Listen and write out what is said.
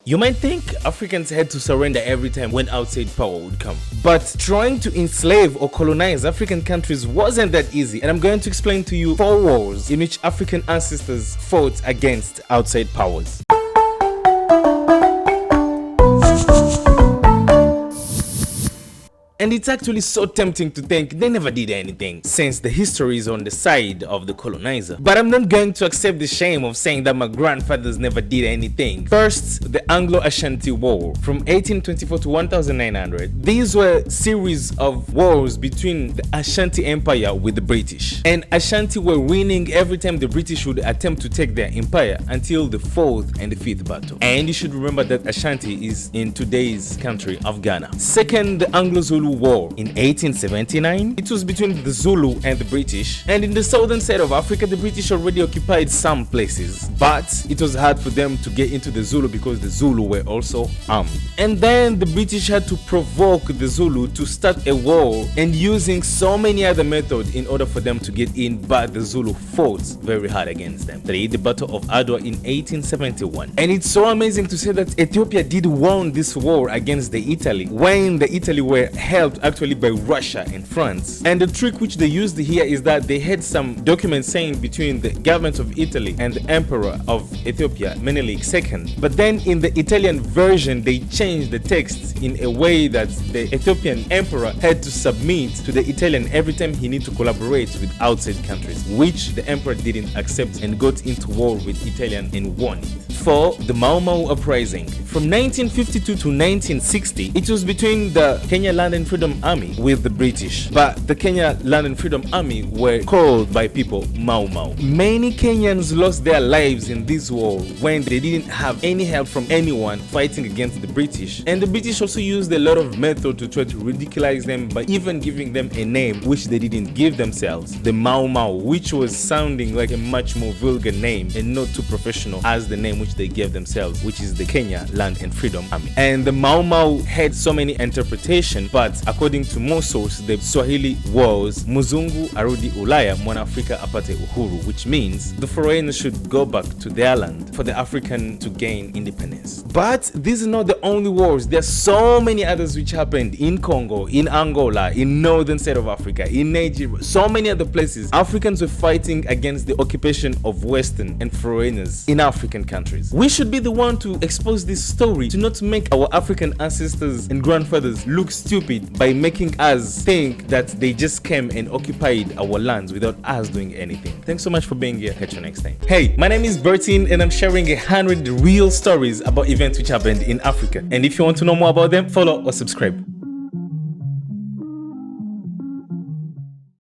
You might think Africans had to surrender every time when outside power would come. But trying to enslave or colonize African countries wasn't that easy, and I'm going to explain to you 4 wars in which African ancestors fought against outside powers. And it's actually so tempting to think they never did anything, since the history is on the side of the colonizer. But I'm not going to accept the shame of saying that my grandfathers never did anything. First, the Anglo-Ashanti War from 1824 to 1900. These were a series of wars between the Ashanti Empire with the British. And Ashanti were winning every time the British would attempt to take their empire until the 4th and the 5th battle. And you should remember that Ashanti is in today's country of Ghana. Second, the AngloZulu War in 1879. It was between the Zulu and the British, and in the southern side of Africa the British already occupied some places, but it was hard for them to get into the Zulu because the Zulu were also armed. And then the British had to provoke the Zulu to start a war, and using so many other methods in order for them to get in, but the Zulu fought very hard against them. The Battle of Adwa in 1871. And it's so amazing to say that Ethiopia did won this war against the Italy, when the Italy were helped actually by Russia and France. And the trick which they used here is that they had some documents saying between the government of Italy and the emperor of Ethiopia, Menelik II. But then in the Italian version they changed the text in a way that the Ethiopian emperor had to submit to the Italian every time he needed to collaborate with outside countries, which the emperor didn't accept and got into war with Italian and won it. For the Malmo Uprising from 1952 to 1960, it was between the Kenya Land and Freedom Army with the British, but the Kenya Land and Freedom Army were called by people Mau Mau. Many Kenyans lost their lives in this war when they didn't have any help from anyone fighting against the British, and the British also used a lot of methods to try to ridiculous them by even giving them a name which they didn't give themselves, the Mau Mau, which was sounding like a much more vulgar name and not too professional as the name which they gave themselves, which is the Kenya Land and Freedom Army. And the Mau Mau had so many interpretations, but according to most sources, the Swahili was Muzungu arudi Ulaya, Mwana-Afrika apate uhuru, which means the foreigners should go back to their land for the African to gain independence. But these are not the only wars. There are so many others which happened in Congo, in Angola, in northern side of Africa, in Nigeria, so many other places. Africans were fighting against the occupation of Western and foreigners in African countries. We should be the one to expose this story, to not make our African ancestors and grandfathers look stupid by making us think that they just came and occupied our lands without us doing anything. Thanks so much for being here. Catch you next time. Hey, my name is Bertin and I'm sharing 100 real stories about events which happened in Africa. And if you want to know more about them, follow or subscribe.